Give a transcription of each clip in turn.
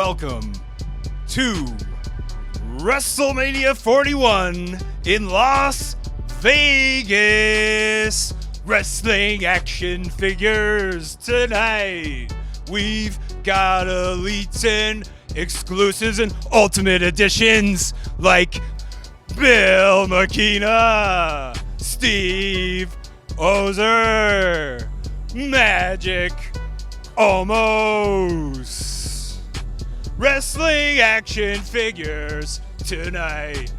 welcome to WrestleMania 41 in Las Vegas. Wrestling action figures tonight. We've got elites and exclusives and ultimate editions like Bill Miekina, Steve Ozer, Magic Olmos. Wrestling action figures tonight.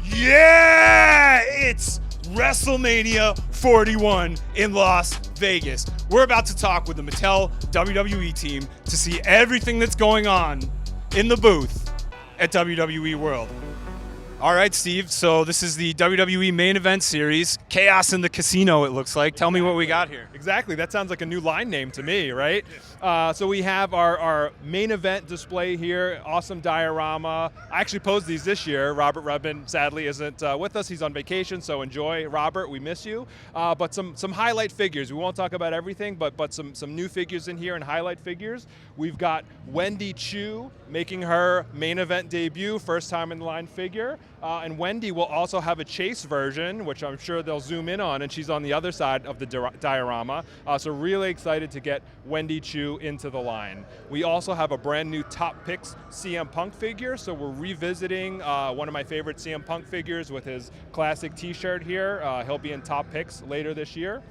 Yeah! It's WrestleMania 41 in Las Vegas. We're about to talk with the Mattel WWE team to see everything that's going on in the booth at WWE World. All right, Steve, so this is the WWE main event series, Chaos in the Casino, it looks like. Tell me what we got here. Exactly. That sounds like a new line name to me, right? So we have our main event display here, awesome diorama. I actually posed these this year. Robert Rubin, sadly, isn't with us. He's on vacation, so enjoy. Robert, we miss you. But some highlight figures. We won't talk about everything, but some new figures in here and highlight figures. We've got Wendy Choo making her main event debut, first time in the line figure. And Wendy will also have a chase version, which I'm sure they'll zoom in on, and she's on the other side of the diorama. So really excited to get Wendy Choo into the line. We also have a brand new Top Picks CM Punk figure, so we're revisiting one of my favorite CM Punk figures with his classic t-shirt here. He'll be in Top Picks later this year.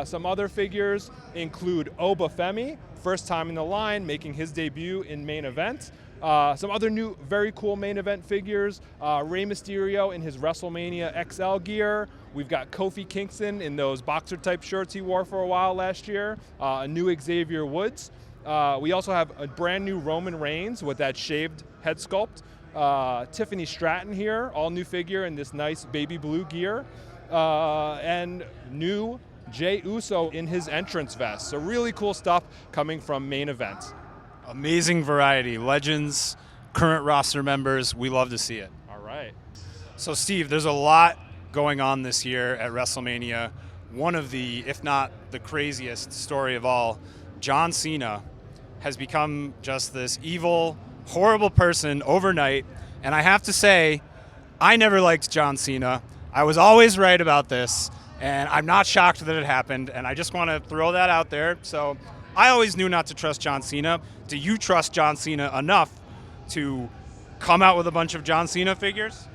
Some other figures include Oba Femi, first time in the line, making his debut in main event. Some other new, very cool main event figures. Rey Mysterio in his WrestleMania XL gear. We've got Kofi Kingston in those boxer-type shirts he wore for a while last year. A new Xavier Woods. We also have a brand new Roman Reigns with that shaved head sculpt. Tiffany Stratton here, all new figure in this nice baby blue gear. And new Jey Uso in his entrance vest. So really cool stuff coming from main event. Amazing variety. Legends, current roster members, we love to see it. All right. So Steve, there's a lot going on this year at WrestleMania. One of the, if not the craziest story of all, John Cena has become just this evil, horrible person overnight. And I have to say, I never liked John Cena. I was always right about this, and I'm not shocked that it happened, and I just want to throw that out there. So I always knew not to trust John Cena. Do you trust John Cena enough to come out with a bunch of John Cena figures?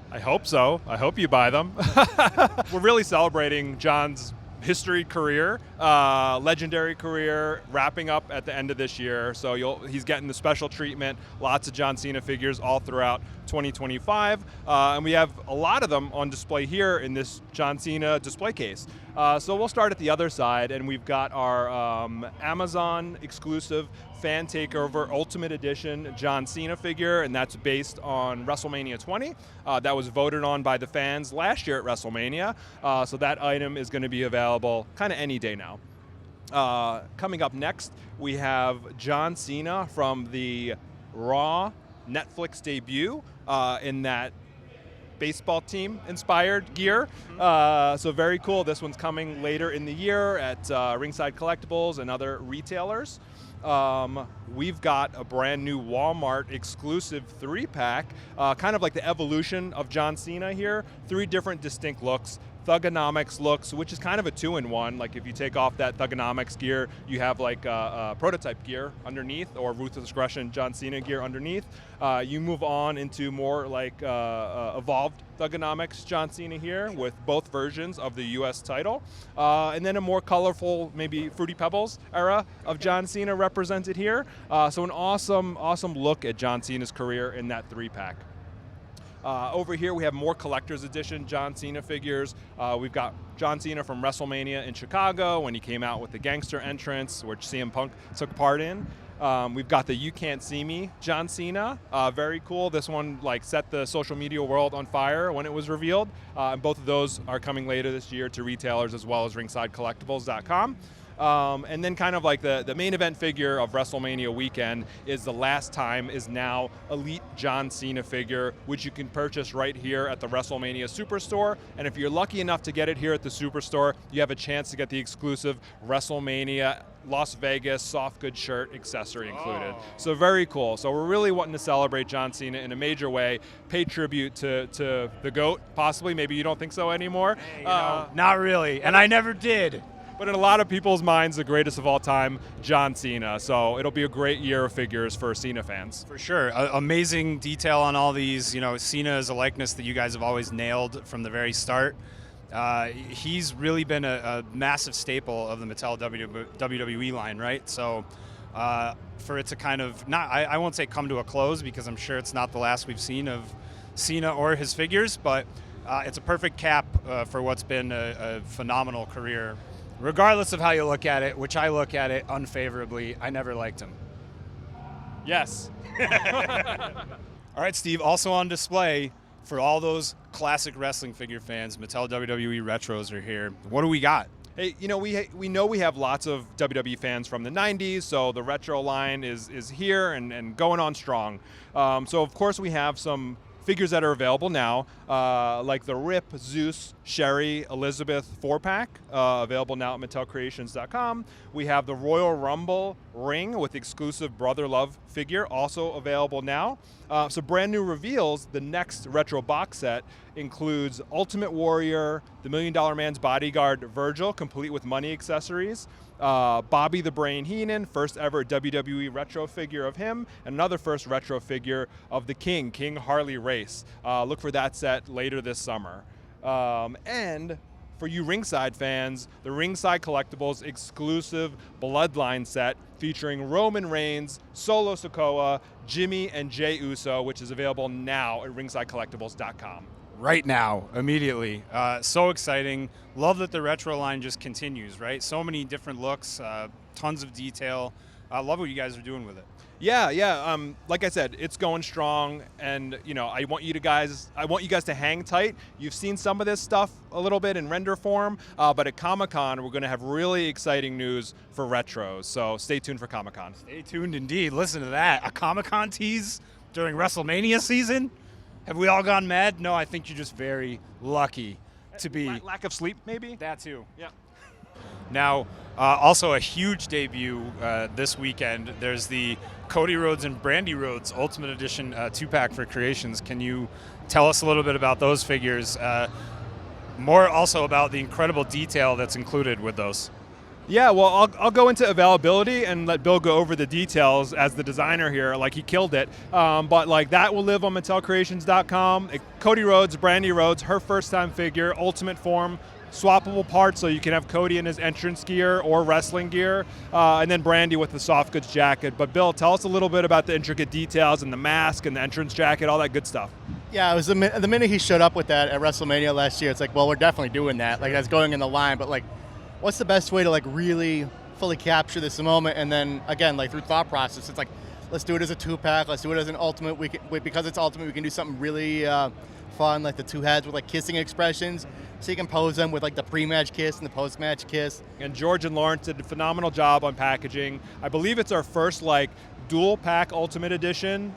I hope so. I hope you buy them. We're really celebrating John's history career, legendary career, wrapping up at the end of this year. So he's getting the special treatment, lots of John Cena figures all throughout 2025. And we have a lot of them on display here in this John Cena display case. So we'll start at the other side, and we've got our Amazon exclusive Fan Takeover Ultimate Edition John Cena figure, and that's based on WrestleMania 20. That was voted on by the fans last year at WrestleMania, so that item is going to be available kind of any day now. Coming up next, we have John Cena from the Raw Netflix debut in that baseball team inspired gear. So very cool. This one's coming later in the year at Ringside Collectibles and other retailers. We've got a brand new Walmart exclusive 3-pack, kind of like the evolution of John Cena here. 3 different distinct looks. Thugonomics looks, which is kind of a 2-in-1. Like if you take off that Thugonomics gear, you have like prototype gear underneath, or Ruthless Aggression John Cena gear underneath. You move on into more like evolved Thugonomics John Cena here with both versions of the US title. And then a more colorful, maybe Fruity Pebbles era of John Cena represented here. So an awesome look at John Cena's career in that 3-pack. Over here we have more collector's edition John Cena figures. We've got John Cena from WrestleMania in Chicago when he came out with the gangster entrance, which CM Punk took part in. We've got the You Can't See Me John Cena. Very cool. This one like set the social media world on fire when it was revealed. And both of those are coming later this year to retailers as well as ringsidecollectibles.com. And then kind of like the main event figure of WrestleMania weekend is the Last Time is Now Elite John Cena figure, which you can purchase right here at the WrestleMania Superstore. And if you're lucky enough to get it here at the Superstore, you have a chance to get the exclusive WrestleMania Las Vegas soft goods shirt accessory included. So very cool. So we're really wanting to celebrate John Cena in a major way, pay tribute to the GOAT, possibly. Maybe you don't think so anymore. Hey, not really, and I never did. But in a lot of people's minds, the greatest of all time, John Cena. So it'll be a great year of figures for Cena fans. For sure. Amazing detail on all these. Cena is a likeness that you guys have always nailed from the very start. He's really been a massive staple of the Mattel WWE line, right? So for it to kind of, I won't say come to a close, because I'm sure it's not the last we've seen of Cena or his figures, but it's a perfect cap for what's been a phenomenal career. Regardless of how you look at it, which I look at it unfavorably, I never liked him. Yes. All right, Steve, also on display for all those classic wrestling figure fans, Mattel WWE Retros are here. What do we got? Hey, we know we have lots of WWE fans from the 90s, so the retro line is here and going on strong. So, of course, we have some figures that are available now, like the Rip, Zeus, Sherry, Elizabeth 4-pack, available now at MattelCreations.com. We have the Royal Rumble ring with exclusive Brother Love figure, also available now. So brand new reveals, the next retro box set includes Ultimate Warrior, the $1 Million Man's Bodyguard Virgil, complete with money accessories, Bobby the Brain Heenan, first ever WWE retro figure of him, and another first retro figure of the King Harley Race. Look for that set later this summer. And for you Ringside fans, the Ringside Collectibles exclusive Bloodline set featuring Roman Reigns, Solo Sikoa, Jimmy, and Jey Uso, which is available now at ringsidecollectibles.com. Right now, immediately. So exciting. Love that the retro line just continues, right? So many different looks, tons of detail. I love what you guys are doing with it. Yeah. Like I said, it's going strong, and I want you guys to hang tight. You've seen some of this stuff a little bit in render form, but at Comic-Con we're going to have really exciting news for retros. So stay tuned for Comic-Con. Stay tuned indeed. Listen to that. A Comic-Con tease during WrestleMania season? Have we all gone mad? No, I think you're just very lucky to be. Lack of sleep, maybe? That too. Yeah. Now, also a huge debut this weekend. There's the Cody Rhodes and Brandy Rhodes Ultimate Edition 2-pack for Creations. Can you tell us a little bit about those figures? More also about the incredible detail that's included with those. Yeah, well, I'll go into availability and let Bill go over the details as the designer here. Like, he killed it. But like that will live on MattelCreations.com. Cody Rhodes, Brandy Rhodes, her first-time figure, ultimate form, swappable parts, so you can have Cody in his entrance gear or wrestling gear, and then Brandy with the soft goods jacket. But Bill, tell us a little bit about the intricate details and the mask and the entrance jacket, all that good stuff. Yeah, it was the minute he showed up with that at WrestleMania last year, it's like, well, we're definitely doing that. Like, that's going in the line, but like, what's the best way to like really fully capture this moment? And then again, like through thought process, it's like, let's do it as a 2-pack. Let's do it as an ultimate. Because it's ultimate, we can do something really fun, like the two heads with like kissing expressions. So you can pose them with like the pre-match kiss and the post-match kiss. And George and Lawrence did a phenomenal job on packaging. I believe it's our first like dual pack Ultimate Edition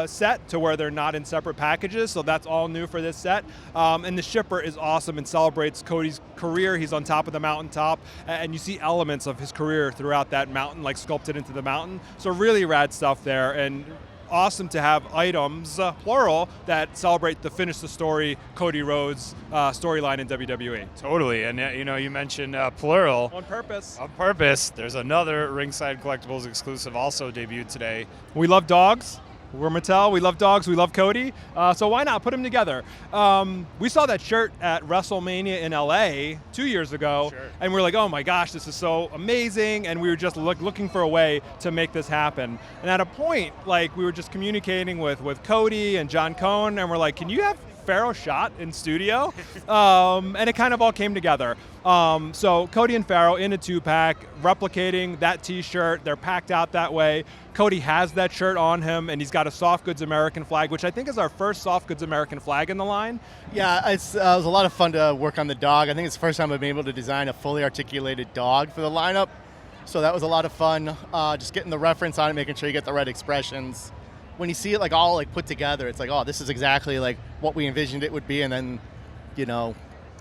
set to where they're not in separate packages, so that's all new for this set. And the shipper is awesome and celebrates Cody's career. He's on top of the mountaintop, and you see elements of his career throughout that mountain, like sculpted into the mountain. So really rad stuff there, and awesome to have items, plural, that celebrate the Finish the Story Cody Rhodes storyline in WWE. Totally, and you mentioned plural. On purpose. On purpose. There's another Ringside Collectibles exclusive also debuted today. We love dogs. We're Mattel. We love dogs. We love Cody. So why not put them together? We saw that shirt at WrestleMania in LA 2 years ago, Sure. And we're like, oh my gosh, this is so amazing. And we were just looking for a way to make this happen. And at a point, like, we were just communicating with Cody and John Cohn, and we're like, can you have Pharaoh shot in studio? And it kind of all came together. So Cody and Pharaoh in a 2-pack, replicating that t-shirt. They're packed out that way. Cody has that shirt on him, and he's got a soft goods American flag, which I think is our first soft goods American flag in the line. Yeah, it was a lot of fun to work on the dog. I think it's the first time I've been able to design a fully articulated dog for the lineup. So that was a lot of fun, just getting the reference on it, making sure you get the right expressions. When you see it like all like put together, it's like, oh, this is exactly like what we envisioned it would be. And then,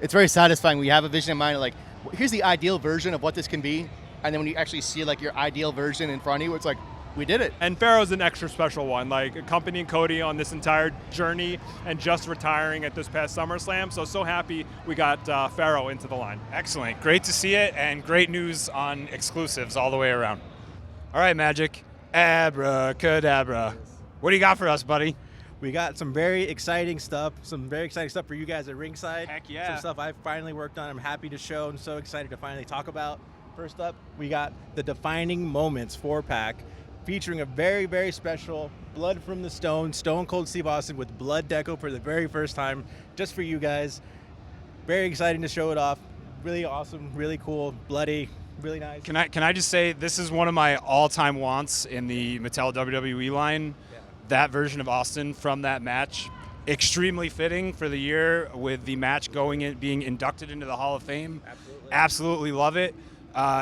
it's very satisfying when you have a vision in mind of like, here's the ideal version of what this can be. and then when you actually see like your ideal version in front of you, it's like, we did it. And Pharaoh's an extra special one, like accompanying Cody on this entire journey and just retiring at this past SummerSlam. So happy we got Pharaoh into the line. Excellent. Great to see it, and great news on exclusives all the way around. All right, Magic. Abracadabra. What do you got for us, buddy? We got some very exciting stuff for you guys at Ringside. Heck yeah. Some stuff I've finally worked on. I'm happy to show and so excited to finally talk about. First up, we got the Defining Moments 4-pack featuring a very, very special Blood from the Stone, Stone Cold Steve Austin with blood deco for the very first time, just for you guys. Very exciting to show it off. Really awesome, really cool, bloody, really nice. Can I just say, this is one of my all-time wants in the Mattel WWE line. Yeah. That version of Austin from that match, extremely fitting for the year with the match being inducted into the Hall of Fame. Absolutely love it.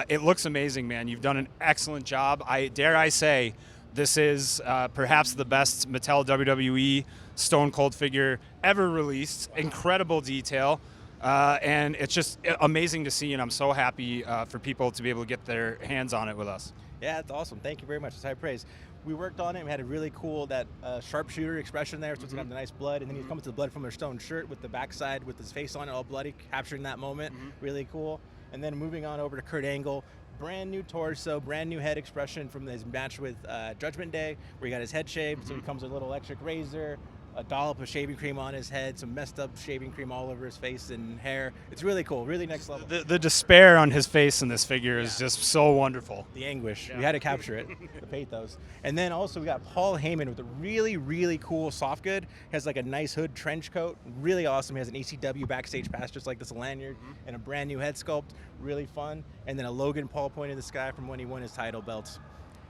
It looks amazing, man. You've done an excellent job. Dare I say, this is perhaps the best Mattel WWE Stone Cold figure ever released. Wow. Incredible detail. And it's just amazing to see, and I'm so happy for people to be able to get their hands on it with us. Yeah, it's awesome. Thank you very much. It's high praise. We worked on it. We had a really cool sharpshooter expression there, so it's gonna have the nice blood, and then he comes to the blood from their stone shirt with the backside with his face on it, all bloody, capturing that moment. Really cool. And then moving on over to Kurt Angle, brand new torso, brand new head expression from his match with Judgment Day, where he got his head shaved. So he comes with a little electric razor, a dollop of shaving cream on his head, some messed up shaving cream all over his face and hair. It's really cool, really next level. The despair on his face in this figure is just so wonderful. The anguish. Yeah. We had to capture it, the pathos. And then also we got Paul Heyman with a really, really cool soft good. He has like a nice hood trench coat, really awesome. He has an ECW backstage pass just like this, a lanyard, and a brand new head sculpt, really fun. And then a Logan Paul point in the sky from when he won his title belts.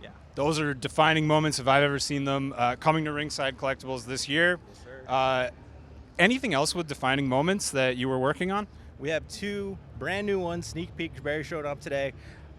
Yeah. Those are defining moments if I've ever seen them. Coming to Ringside Collectibles this year. Yes, sir. Anything else with defining moments that you were working on? We have two brand new ones, sneak peek, Barry showed up today.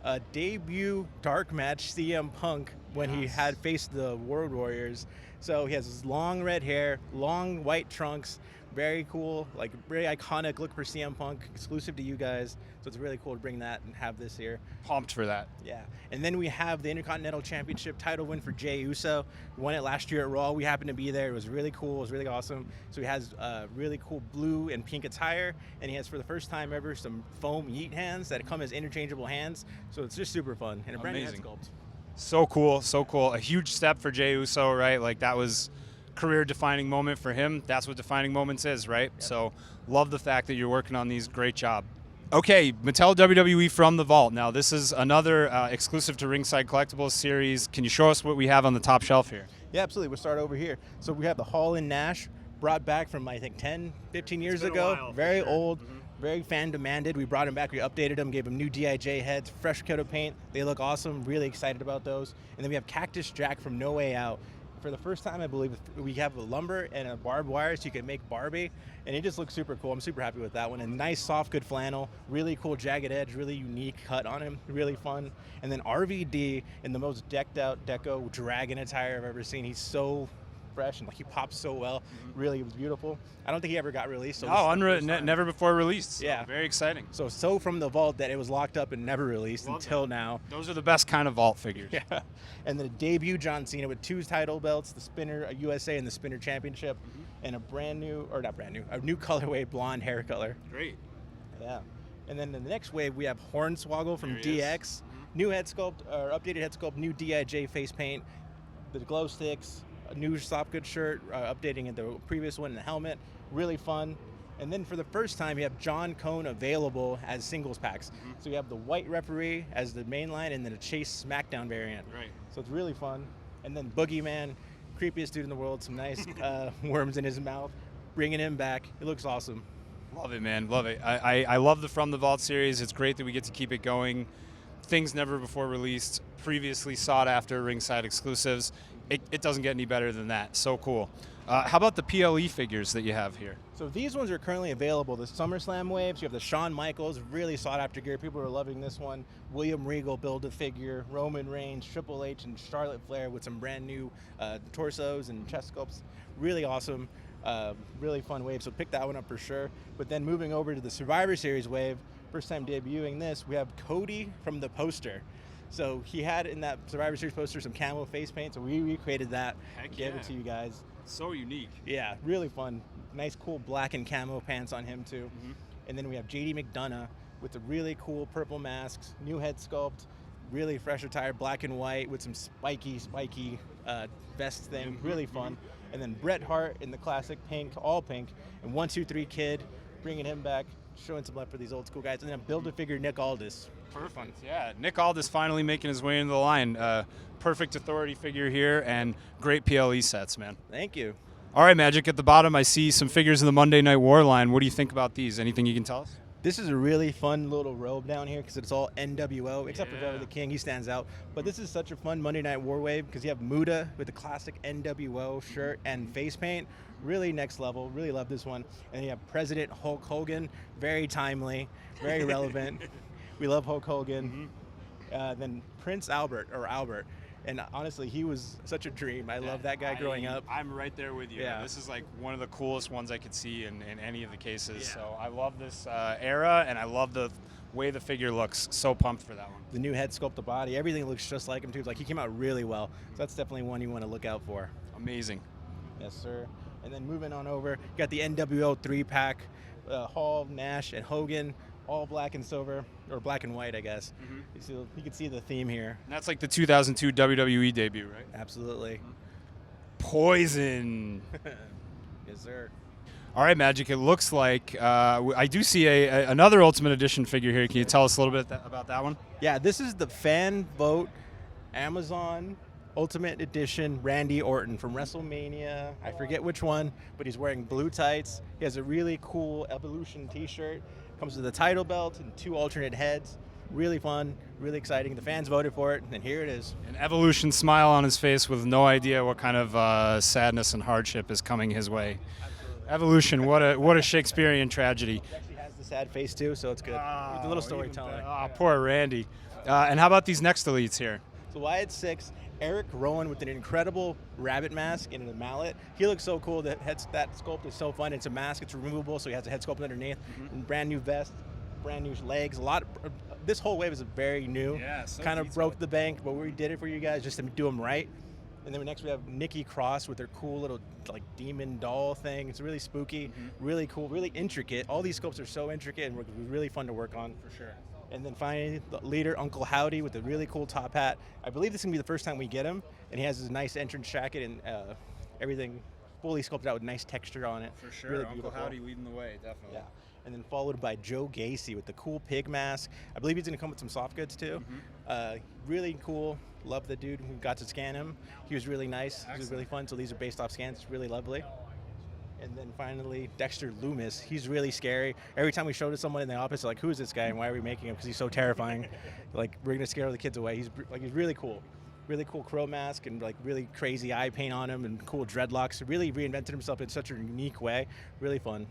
A debut dark match, CM Punk, when he had faced the World Warriors. So he has his long red hair, long white trunks, very cool, like very iconic look for CM Punk, exclusive to you guys. So it's really cool to bring that and have this here. Pumped for that. Yeah. And then we have the Intercontinental Championship title win for Jey Uso. We won it last year at Raw. We happened to be there. It was really cool. It was really awesome. So he has really cool blue and pink attire, and he has, for the first time ever, some foam yeet hands that come as interchangeable hands. So it's just super fun. And a brand new head sculpt. So cool, so cool. A huge step for Jey Uso, right? Like, that was career-defining moment for him. That's what defining moments is, right? Yep. So love the fact that you're working on these. Great job. Okay, Mattel WWE from the Vault. Now, this is another exclusive to Ringside Collectibles series. Can you show us what we have on the top shelf here? Yeah, absolutely. We'll start over here. So we have the Hall and Nash, brought back from, I think, 10, 15 years ago. Very old, very fan-demanded. We brought him back. We updated them, gave them new DIJ heads, fresh coat of paint. They look awesome. Really excited about those. And then we have Cactus Jack from No Way Out. For the first time, I believe, we have a lumber and a barbed wire so you can make Barbie, and it just looks super cool. I'm super happy with that one. And nice, soft, good flannel, really cool jagged edge, really unique cut on him, really fun. And then RVD in the most decked out deco dragon attire I've ever seen. He's so fresh and like he pops so well. Really, it was beautiful. I don't think he ever got released. So never before released. So yeah, very exciting. So from the vault that it was locked up and never released until now. Those are the best kind of vault figures. Yeah. And then a debut John Cena with 2 title belts, the Spinner USA and the Spinner Championship, and a a new colorway blonde hair color. Great. Yeah. And then in the next wave we have Hornswoggle from DX, new head sculpt, or updated head sculpt, new DIJ face paint, the glow sticks, a new soft good shirt, updating the previous one in the helmet. Really fun. And then for the first time, you have John Cone available as singles packs. So you have the white referee as the main line, and then a Chase SmackDown variant. Right. So it's really fun. And then Boogeyman, creepiest dude in the world, some nice worms in his mouth, bringing him back. It looks awesome. Love it, man. Love it. I love the From the Vault series. It's great that we get to keep it going. Things never before released, previously sought after Ringside exclusives. It doesn't get any better than that. So cool. How about the PLE figures that you have here? So these ones are currently available. The SummerSlam waves, you have the Shawn Michaels, really sought after gear. People are loving this one. William Regal Build-A-Figure, Roman Reigns, Triple H, and Charlotte Flair with some brand new torsos and chest sculpts. Really awesome. Really fun wave, so pick that one up for sure. But then moving over to the Survivor Series wave, first time debuting this, we have Cody from the poster. So he had in that Survivor Series poster some camo face paint, so we recreated that, gave it to you guys. So unique. Yeah, really fun. Nice, cool black and camo pants on him too. And then we have JD McDonough with the really cool purple masks, new head sculpt, really fresh attire, black and white with some spiky vest thing, really fun. And then Bret Hart in the classic pink, all pink, and 1, 2, 3 Kid, bringing him back, showing some love for these old school guys. And then Build-A-Figure Nick Aldis. Perfect. Yeah, Nick Aldis finally making his way into the line. Perfect authority figure here, and great PLE sets, man. Thank you. All right, Magic, at the bottom, I see some figures of the Monday Night War line. What do you think about these? Anything you can tell us? This is a really fun little robe down here because it's all NWO, except for Velvet the King. He stands out. But this is such a fun Monday Night War wave because you have Muda with the classic NWO shirt and face paint. Really next level. Really love this one. And you have President Hulk Hogan. Very timely. Very relevant. We love Hulk Hogan. Then Prince Albert. And honestly, he was such a dream. I love that guy growing up. I'm right there with you. Yeah. This is like one of the coolest ones I could see in any of the cases. So I love this era, and I love the way the figure looks. So pumped for that one. The new head sculpt, the body, everything looks just like him too. Like he came out really well. So that's definitely one you want to look out for. Amazing. Yes, sir. And then moving on over, you got the NWO 3-pack, Hall, Nash, and Hogan, all black and silver, or black and white, I guess. You can see the theme here. And that's like the 2002 WWE debut, right? Absolutely. Poison. Yes, sir. All right, Magic. It looks like I do see another Ultimate Edition figure here. Can you tell us a little bit about that one? Yeah, this is the fan vote Amazon Ultimate Edition Randy Orton from WrestleMania. I forget which one, but he's wearing blue tights. He has a really cool Evolution t-shirt. Comes with a title belt and 2 alternate heads. Really fun, really exciting. The fans voted for it, and here it is. An Evolution smile on his face with no idea what kind of sadness and hardship is coming his way. Absolutely. Evolution, what a Shakespearean tragedy. He actually has the sad face too, so it's good. With the little storytelling. Poor Randy. And how about these next elites here? So Wyatt 6, Eric Rowan with an incredible rabbit mask and a mallet. He looks so cool. That sculpt is so fun. It's a mask. It's removable, so he has a head sculpt underneath. And brand new vest, brand new legs. This whole wave is very new. Yeah, so kind of broke the bank, but we did it for you guys just to do them right. And then next we have Nikki Cross with her cool little like demon doll thing. It's really spooky, really cool, really intricate. All these sculpts are so intricate and really fun to work on. For sure. And then finally, the leader, Uncle Howdy, with a really cool top hat. I believe this is going to be the first time we get him. And he has his nice entrance jacket and everything fully sculpted out with nice texture on it. For sure. Really Uncle beautiful. Howdy leading the way, definitely. Yeah. And then followed by Joe Gacy with the cool pig mask. I believe he's going to come with some soft goods too. Really cool. Love the dude who got to scan him. He was really nice. Excellent. He was really fun. So these are based off scans. It's really lovely. And then finally, Dexter Loomis. He's really scary. Every time we show to someone in the office, they're like, who is this guy and why are we making him? Because he's so terrifying. Like, we're going to scare the kids away. He's really cool. Really cool crow mask and like really crazy eye paint on him and cool dreadlocks. Really reinvented himself in such a unique way. Really fun.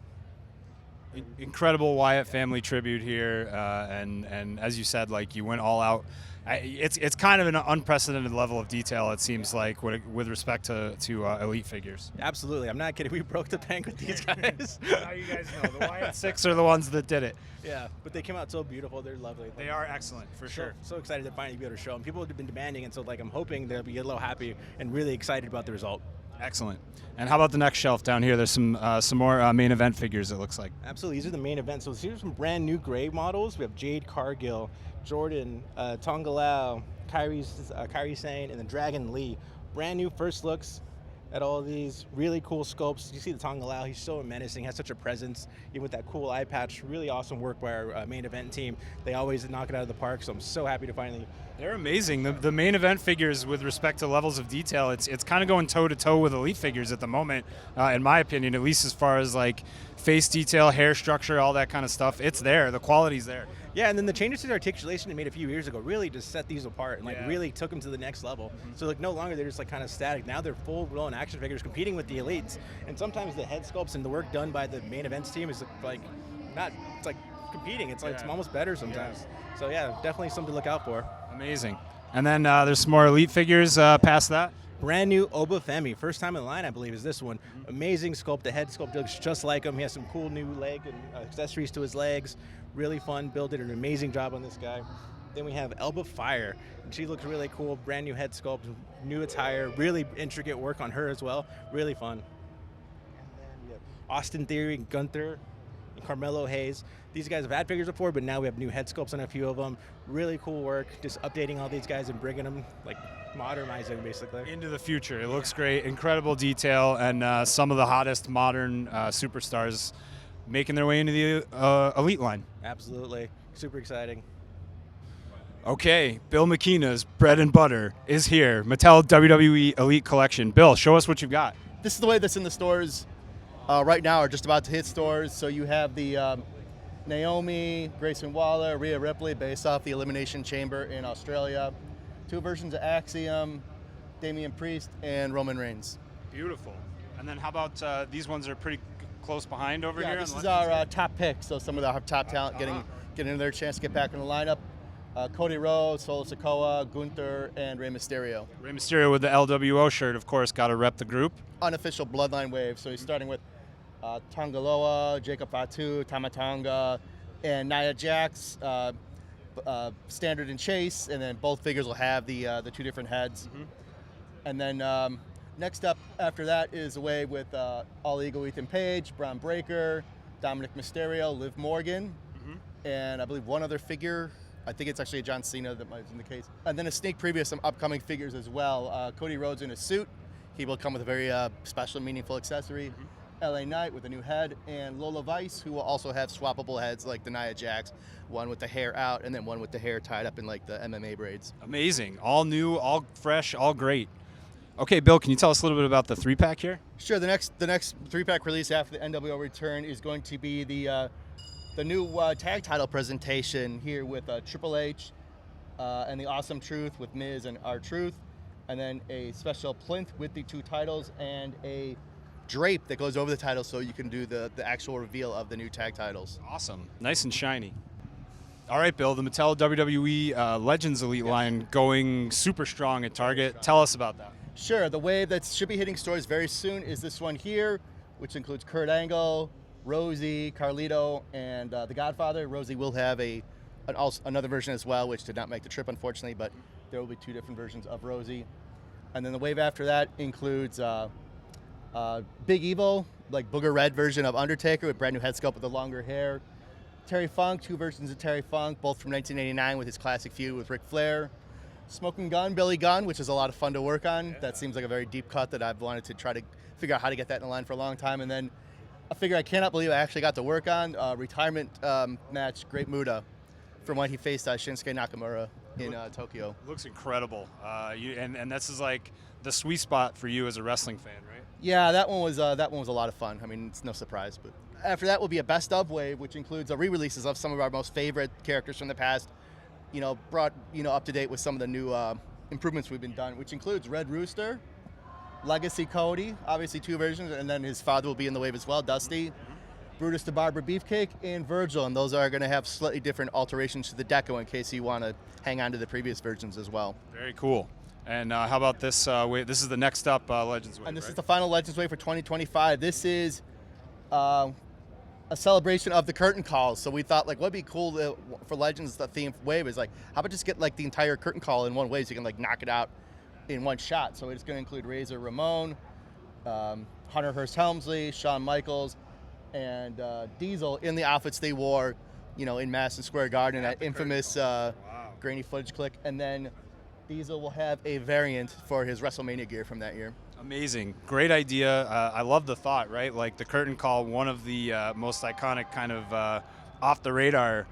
Incredible Wyatt family tribute here. And as you said, like you went all out. It's kind of an unprecedented level of detail, it seems like, with respect to elite figures. Absolutely. I'm not kidding. We broke the bank with these guys. Now you guys know. The Wyatt 6 are the ones that did it. Yeah, but they came out so beautiful. They're lovely. They are excellent, for sure. So excited to finally be able to show them. People have been demanding it, so like I'm hoping they'll be a little happy and really excited about the result. Excellent. And how about the next shelf down here? There's some more main event figures, it looks like. Absolutely. These are the main events. So these are some brand new gray models. We have Jade Cargill, Jordan, Tonga Lau, Kairi Sane, and then Dragon Lee. Brand new first looks at all of these really cool sculpts. You see the Tonga Lau, he's so menacing, has such a presence, even with that cool eye patch. Really awesome work by our main event team. They always knock it out of the park, so I'm so happy to finally... They're amazing. The main event figures, with respect to levels of detail, it's kind of going toe-to-toe with elite figures at the moment, in my opinion, at least as far as like face detail, hair structure, all that kind of stuff. It's there. The quality's there. Yeah, and then the changes to the articulation they made a few years ago really just set these apart and like really took them to the next level. So like no longer they're just like kind of static. Now they're full-blown action figures competing with the elites. And sometimes the head sculpts and the work done by the main events team is like not, it's like competing. It's like it's almost better sometimes. So yeah, definitely something to look out for. Amazing. And then there's some more Elite figures past that. Brand new Obafemi, first time in line, I believe, is this one. Amazing sculpt. The head sculpt looks just like him. He has some cool new leg and accessories to his legs. Really fun build. Did an amazing job on this guy. Then we have Elba Fire, and she looks really cool. Brand new head sculpt, new attire, really intricate work on her as well. Really fun. And then we have Austin Theory, Gunther, and Carmelo Hayes. These guys have had figures before, but now we have new head sculpts on a few of them. Really cool work. Just updating all these guys and bringing them, like, modernizing them basically. Into the future. It looks great. Incredible detail, and some of the hottest modern superstars making their way into the Elite line. Absolutely. Super exciting. Okay, Bill Miekina's bread and butter is here. Mattel WWE Elite Collection. Bill, show us what you've got. This is the way that's in the stores right now, or just about to hit stores. So you have the Naomi, Grayson Waller, Rhea Ripley, based off the Elimination Chamber in Australia. 2 versions of Axiom, Damian Priest, and Roman Reigns. Beautiful. And then how about these ones are pretty close behind over here? Yeah, this is our top pick. So some of the top talent getting into their chance to get back in the lineup. Cody Rhodes, Solo Sikoa, Gunther, and Rey Mysterio. Rey Mysterio with the LWO shirt, of course, got to rep the group. Unofficial Bloodline wave. So he's starting with Tongaloa, Jacob Fatu, Tamatonga, and Nia Jax, Standard and Chase, and then both figures will have the 2 different heads. And then next up after that is a wave with All Ego Ethan Page, Braun Breaker, Dominic Mysterio, Liv Morgan, and I believe one other figure. I think it's actually a John Cena that might have been the case. And then a sneak preview of some upcoming figures as well. Cody Rhodes in a suit. He will come with a very special, meaningful accessory. LA Knight with a new head, and Lola Vice, who will also have swappable heads like the Nia Jax, one with the hair out and then one with the hair tied up in like the MMA braids. Amazing. All new, all fresh, all great. Okay, Bill, can you tell us a little bit about the 3-pack here? Sure. The next 3-pack release after the NWO return is going to be the new tag title presentation here with Triple H and the Awesome Truth with Miz and R-Truth, and then a special plinth with the 2 titles and a drape that goes over the title so you can do the actual reveal of the new tag titles. Awesome. Nice and shiny. All right, Bill, the Mattel WWE Legends Elite line going super strong at Target. Tell us about that. Sure. The wave that should be hitting stores very soon is this one here, which includes Kurt Angle, Rosie, Carlito, and The Godfather. Rosie will have another version as well, which did not make the trip, unfortunately, but there will be 2 different versions of Rosie. And then the wave after that includes Big Evil, like Booger Red version of Undertaker with brand new head sculpt with the longer hair. Terry Funk, 2 versions of Terry Funk, both from 1989 with his classic feud with Ric Flair. Smoking Gun, Billy Gunn, which is a lot of fun to work on. That seems like a very deep cut that I've wanted to try to figure out how to get that in the line for a long time. And then a figure I cannot believe I actually got to work on, retirement match, Great Muta, from when he faced Shinsuke Nakamura in Tokyo. Looks incredible. And this is like the sweet spot for you as a wrestling fan, right? Yeah, that one was a lot of fun. I mean, it's no surprise. But after that will be a best of wave, which includes re-releases of some of our most favorite characters from the past. Brought up to date with some of the new improvements we've been done, which includes Red Rooster, Legacy Cody, obviously 2 versions, and then his father will be in the wave as well, Dusty, Brutus the Barber Beefcake, and Virgil, and those are going to have slightly different alterations to the deco in case you want to hang on to the previous versions as well. Very cool. And how about this wave? This is the next up Legends wave, and this right? is the final Legends wave for 2025. This is a celebration of the curtain calls. So we thought, like, what'd be cool for Legends, the theme wave is like, how about just get like the entire curtain call in one wave so you can like knock it out in one shot. So it's going to include Razor Ramon, Hunter Hearst Helmsley, Shawn Michaels, and Diesel in the outfits they wore, in Madison Square Garden at infamous grainy footage click. And then Diesel will have a variant for his WrestleMania gear from that year. Amazing. Great idea. I love the thought, right? Like the curtain call, one of the most iconic kind of off the radar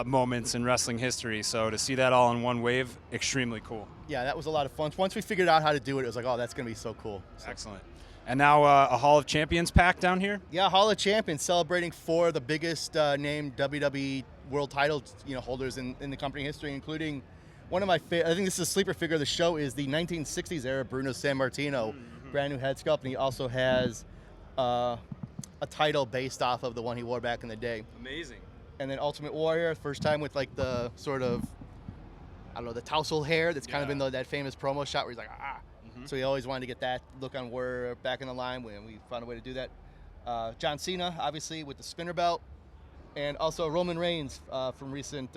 moments in wrestling history. So to see that all in one wave, extremely cool. Yeah, that was a lot of fun. Once we figured out how to do it, it was like, oh, that's going to be so cool. So. Excellent. And now a Hall of Champions pack down here? Yeah, Hall of Champions celebrating 4 of the biggest named WWE world title holders in the company history, including one of my favorite, I think this is a sleeper figure of the show, is the 1960s era Bruno Sammartino. Brand new head sculpt, and he also has a title based off of the one he wore back in the day. Amazing. And then Ultimate Warrior, first time with like the sort of I don't know, the tousle hair that's kind of Yeah. in that famous promo shot where he's like, ah. So he always wanted to get that look on Warrior back in the line when we found a way to do that. John Cena, obviously, with the spinner belt. And also Roman Reigns from recent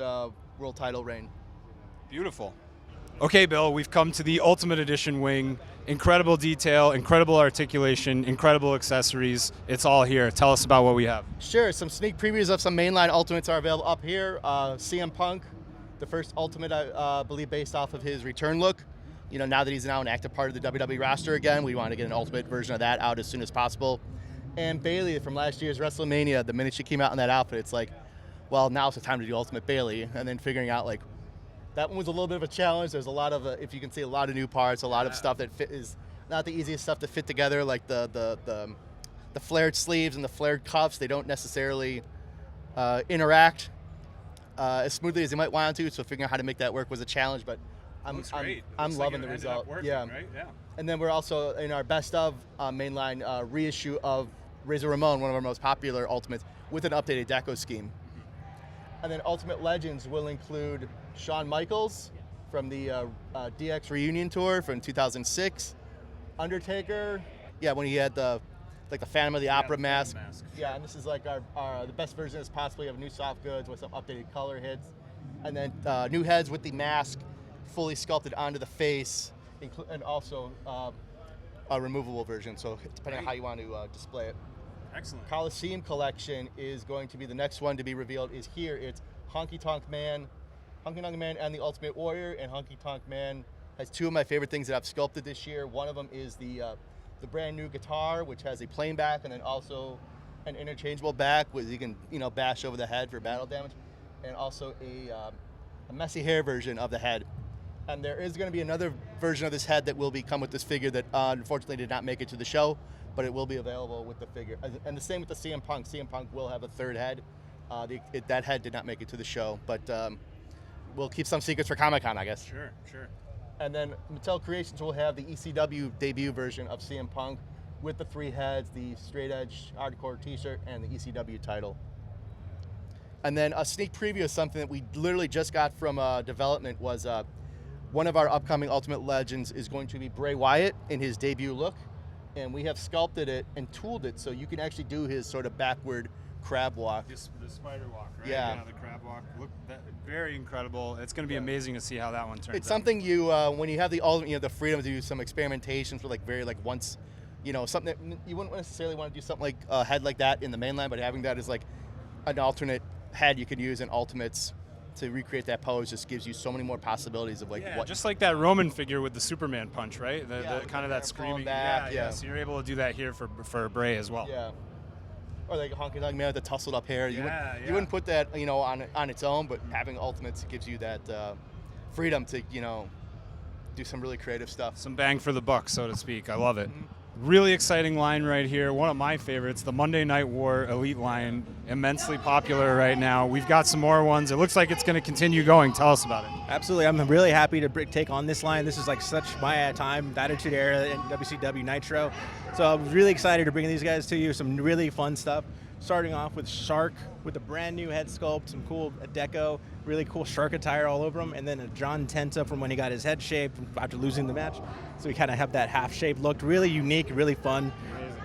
world title reign. Beautiful. Okay, Bill, we've come to the Ultimate Edition wing. Incredible detail, incredible articulation, incredible accessories. It's all here. Tell us about what we have. Sure, some sneak previews of some mainline Ultimates are available up here. CM Punk, the first Ultimate, I believe, based off of his return look. You know, now that he's now an active part of the WWE roster again, we want to get an Ultimate version of that out as soon as possible. And Bayley from last year's WrestleMania, the minute she came out in that outfit, it's like, well, now's the time to do Ultimate Bayley. And then figuring out, like, that one was a little bit of a challenge. There's a lot of, if you can see, a lot of new parts, a lot of stuff that is not the easiest stuff to fit together, like the flared sleeves and the flared cuffs. They don't necessarily interact as smoothly as they might want to. So figuring out how to make that work was a challenge, but I'm loving the result. Working, yeah. Right? Yeah. And then we're also in our best of mainline reissue of Razor Ramon, one of our most popular Ultimates, with an updated deco scheme. And then Ultimate Legends will include Shawn Michaels from the DX Reunion Tour from 2006, Undertaker, when he had the Phantom of the Opera mask. Yeah, and this is like our the best version is possibly of new soft goods with some updated color hits, and then new heads with the mask fully sculpted onto the face, and also a removable version. So depending on how you want to display it. Excellent. Coliseum Collection is going to be the next one to be revealed. Is here. It's Honky Tonk Man and the Ultimate Warrior. And Honky Tonk Man has two of my favorite things that I've sculpted this year. One of them is the brand new guitar, which has a plain back and then also an interchangeable back, where you can bash over the head for battle damage, and also a messy hair version of the head. And there is going to be another version of this head that will come with this figure that unfortunately did not make it to the show, but it will be available with the figure. And the same with the CM Punk. CM Punk will have a third head. That head did not make it to the show, but we'll keep some secrets for Comic-Con, I guess. Sure. And then Mattel Creations will have the ECW debut version of CM Punk with the three heads, the straight edge hardcore t-shirt, and the ECW title. And then a sneak preview of something that we literally just got from development was one of our upcoming Ultimate Legends is going to be Bray Wyatt in his debut look. And we have sculpted it and tooled it so you can actually do his sort of backward crab walk. The spider walk, right? Yeah. The crab walk. Look, very incredible. It's going to be amazing to see how that one turns out. It's something you, when you have the freedom to do some experimentations for once, something that you wouldn't necessarily want to do something like a head like that in the mainline, but having that as like an alternate head you could use in Ultimates to recreate that pose just gives you so many more possibilities of what. Just like that Roman figure with the Superman punch, right? The kind of that screaming. Back, So you're able to do that here for Bray as well. Yeah. Or like a Honky Tonk Man with the tousled up hair. You wouldn't put that on its own, but having Ultimates gives you that freedom to do some really creative stuff. Some bang for the buck, so to speak. I love it. Really exciting line right here. One of my favorites, the Monday Night War Elite line, immensely popular right now. We've got some more ones. It looks like it's going to continue going. Tell us about it. Absolutely. I'm really happy to take on this line. This is like such my time, the Attitude Era in WCW Nitro. So I'm really excited to bring these guys to you. Some really fun stuff. Starting off with Shark with a brand new head sculpt, some cool deco, really cool Shark attire all over him, and then a John Tenta from when he got his head shaved after losing the match. So we kind of have that half-shaved look. Really unique, really fun.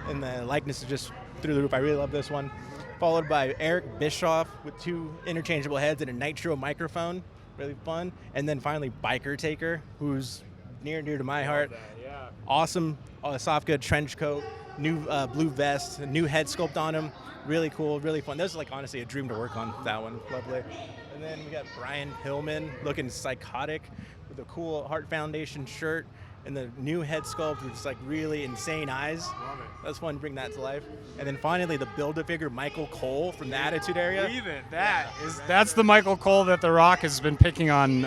And the likeness is just through the roof. I really love this one. Followed by Eric Bischoff with two interchangeable heads and a Nitro microphone. Really fun. And then finally Biker Taker, who's near and dear to my heart. Awesome soft good trench coat, new blue vest, a new head sculpt on him. Really cool, really fun. This is honestly a dream to work on, that one. Lovely. And then we got Brian Pillman looking psychotic with a cool Heart Foundation shirt and the new head sculpt with just really insane eyes. Love it. That's fun to bring that to life. And then finally the Build-A-Figure Michael Cole from the Attitude Era. Believe it. That's the Michael Cole that The Rock has been picking on,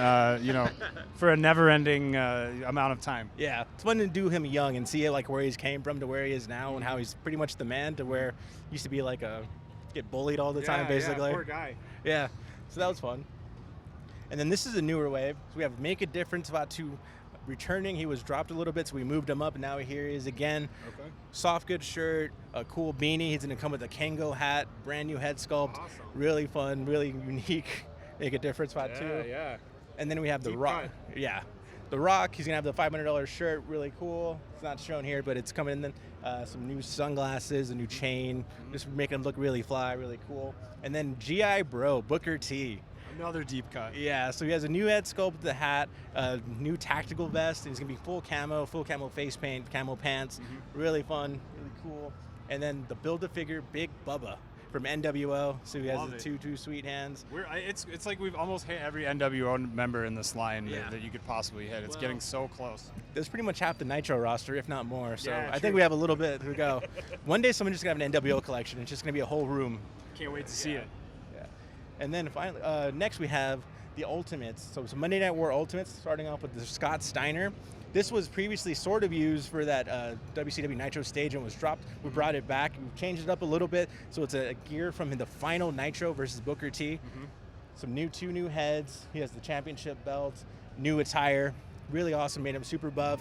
for a never-ending amount of time. Yeah, it's fun to do him young and see where he's came from to where he is now, and how he's pretty much the man to where he used to be get bullied all the time, basically. Yeah, poor guy. Yeah, so that was fun. And then this is a newer wave. So we have Make a Difference about to returning. He was dropped a little bit, so we moved him up, and now here he is again. Okay. Soft good shirt, a cool beanie. He's going to come with a Kango hat, brand new head sculpt. Awesome. Really fun, really unique. Make a Difference about two. Yeah. And then we have The Deep Rock. cut. Yeah. The Rock, he's going to have the $500 shirt, really cool. It's not shown here, but it's coming in. Some new sunglasses, a new chain, just making him look really fly, really cool. And then G.I. Bro, Booker T. Another deep cut. Yeah, so he has a new head sculpt, the hat, new tactical vest, and he's going to be full camo face paint, camo pants. Really fun, really cool. And then the Build-A-Figure Big Bubba from NWO. So he has Love the it. two sweet hands. It's like we've almost hit every NWO member in this line Yeah. that you could possibly hit. It's getting so close. There's pretty much half the Nitro roster, if not more. So Yeah, I true. think we have a little bit to go. One day someone's just going to have an NWO collection. It's just going to be a whole room. Can't wait to see it. Yeah. And then finally, next we have the Ultimates. So it's Monday Night War Ultimates, starting off with the Scott Steiner. This was previously sort of used for that WCW Nitro stage and was dropped. We brought it back. We changed it up a little bit. So it's a gear from the final Nitro versus Booker T. Some two new heads. He has the championship belt, new attire. Really awesome. Made him super buff.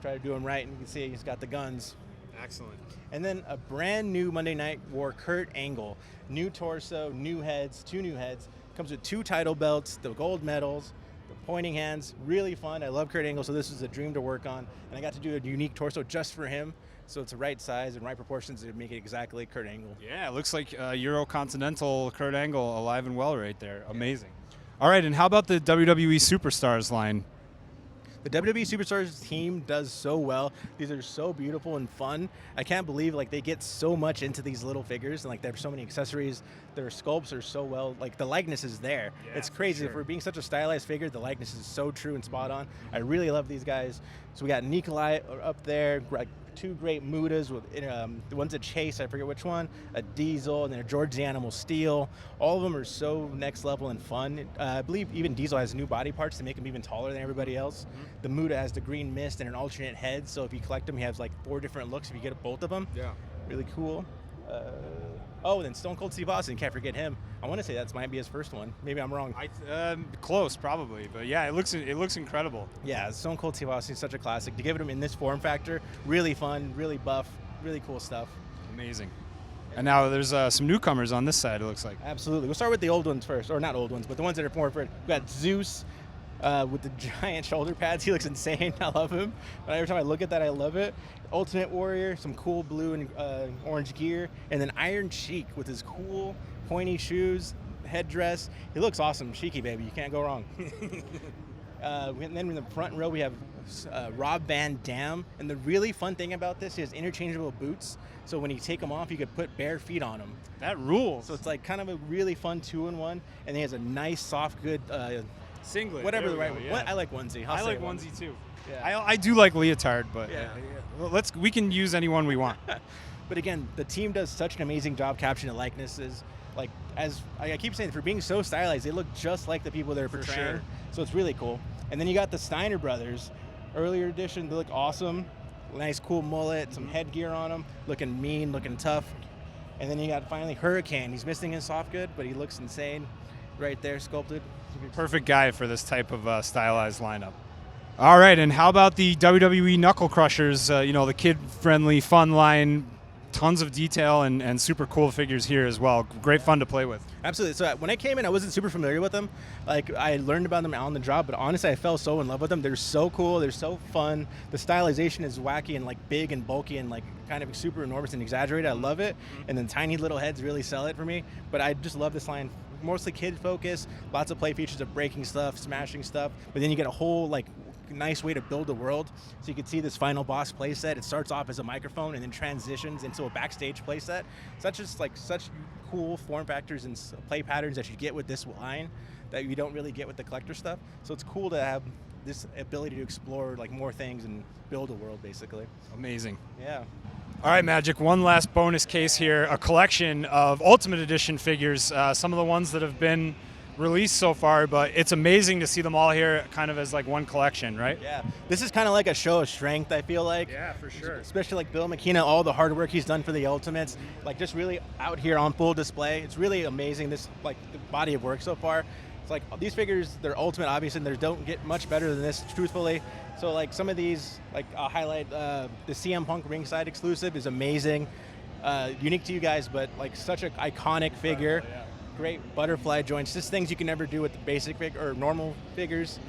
Try to do him right, and you can see he's got the guns. Excellent. And then a brand new Monday Night War Kurt Angle. New torso, new heads, two new heads. Comes with 2 title belts, the gold medals, the pointing hands. Really fun. I love Kurt Angle, so this was a dream to work on. And I got to do a unique torso just for him. So it's the right size and right proportions to make it exactly Kurt Angle. Yeah, it looks like Euro-Continental Kurt Angle alive and well right there. Amazing. All right, and how about the WWE Superstars line? The WWE Superstars team does so well. These are so beautiful and fun. I can't believe they get so much into these little figures, and there's so many accessories. Their sculpts are so well, the likeness is there. Yeah, it's for crazy. sure. For being such a stylized figure, the likeness is so true and spot on. I really love these guys. So we got Nikolai up there, 2 great Mudas with the one's a Chase, I forget which one, a Diesel, and then a George the Animal Steel. All of them are so next level and fun. I believe even Diesel has new body parts to make him even taller than everybody else. The Muda has the green mist and an alternate head, so if you collect them, he has 4 different looks if you get both of them. Yeah. Really cool. And then Stone Cold Steve Austin, can't forget him. I want to say that might be his first one. Maybe I'm wrong. Close, probably, but yeah, it looks incredible. Yeah, Stone Cold Steve Austin is such a classic. To give him in this form factor, really fun, really buff, really cool stuff. Amazing. And now there's some newcomers on this side, it looks like. Absolutely. We'll start with the old ones first, or not old ones, but the ones that are more for. We got Zeus with the giant shoulder pads. He looks insane. I love him. But every time I look at that, I love it. Ultimate Warrior, some cool blue and orange gear, and then Iron Sheik with his cool pointy shoes, headdress. He looks awesome. Sheiky, baby. You can't go wrong. And then in the front row, we have Rob Van Dam. And the really fun thing about this, he has interchangeable boots. So when you take them off, you could put bare feet on them. That rules. So it's kind of a really fun 2-in-1. And he has a nice, soft, good singlet. whatever there the we right go, one. yeah. I like onesie. I like onesie too. Yeah. I do like leotard, but Yeah. we can use any one we want. But again, the team does such an amazing job capturing the likenesses. As I keep saying, for being so stylized, they look just like the people they're For portraying. sure. So it's really cool. And then you got the Steiner brothers. Earlier edition, they look awesome. Nice, cool mullet, some headgear on them, looking mean, looking tough. And then you got finally Hurricane. He's missing his soft good, but he looks insane. Right there, sculpted. Perfect guy for this type of stylized lineup. All right, and how about the WWE Knuckle Crushers? The kid-friendly, fun line, tons of detail and super cool figures here as well. Great fun to play with. Absolutely. So when I came in, I wasn't super familiar with them. I learned about them on the job, but honestly, I fell so in love with them. They're so cool. They're so fun. The stylization is wacky and big and bulky and kind of super enormous and exaggerated. I love it. And then tiny little heads really sell it for me. But I just love this line. Mostly kid focused. Lots of play features of breaking stuff, smashing stuff. But then you get a whole nice way to build a world. So you can see this final boss playset. It starts off as a microphone and then transitions into a backstage playset. Such cool form factors and play patterns that you get with this line that you don't really get with the collector stuff. So it's cool to have this ability to explore more things and build a world, basically. Amazing. Yeah. All right, Magic, one last bonus case here, a collection of Ultimate Edition figures, some of the ones that have been released so far, but it's amazing to see them all here kind of as one collection, right? Yeah. This is kind of like a show of strength, I feel like. Yeah, for sure. Especially Bill Miekina, all the hard work he's done for the Ultimates, just really out here on full display. It's really amazing, this the body of work so far. It's these figures, they're Ultimate, obviously, and they don't get much better than this, truthfully. So some of these, I'll highlight the CM Punk Ringside exclusive is amazing. Unique to you guys, but such an iconic figure. great butterfly joints, just things you can never do with the basic or normal figures.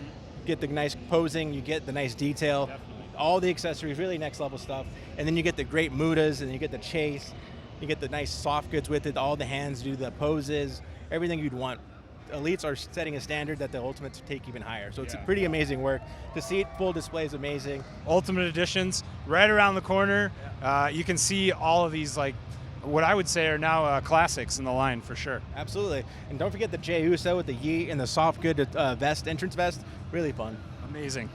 You get the nice posing, you get the nice detail, all the accessories, really next level stuff. And then you get the great mudas, and you get the chase, you get the nice soft goods with it, all the hands do the poses, everything you'd want. Elites are setting a standard that the Ultimates take even higher. So it's a pretty amazing work. To see it full display is amazing. Ultimate Editions, right around the corner. You can see all of these, like, what I would say are now classics in the line for sure. Absolutely. And don't forget the Jey Uso with the Yeet and the soft good vest, entrance vest. Really fun. Amazing.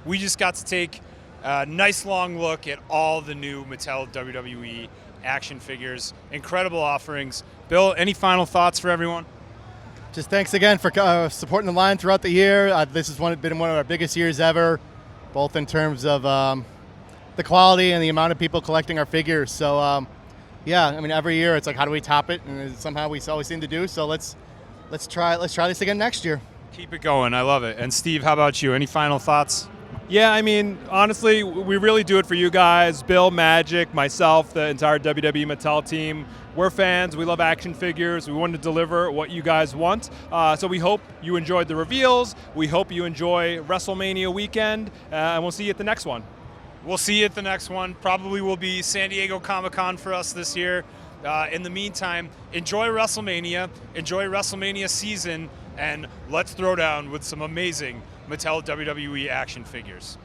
We just got to take a nice long look at all the new Mattel WWE action figures. Incredible offerings. Bill, any final thoughts for everyone? Just thanks again for supporting the line throughout the year. This has been one of our biggest years ever, both in terms of the quality and the amount of people collecting our figures. So, yeah, I mean, every year it's like, how do we top it? And somehow we always seem to do. So let's try this again next year. Keep it going. I love it. And Steve, how about you? Any final thoughts? Yeah, I mean, honestly, we really do it for you guys. Bill, Magic, myself, the entire WWE Mattel team. We're fans. We love action figures. We want to deliver what you guys want. So we hope you enjoyed the reveals. We hope you enjoy WrestleMania weekend. And we'll see you at the next one. We'll see you at the next one. Probably will be San Diego Comic-Con for us this year. In the meantime, enjoy WrestleMania season, and let's throw down with some amazing Mattel WWE action figures.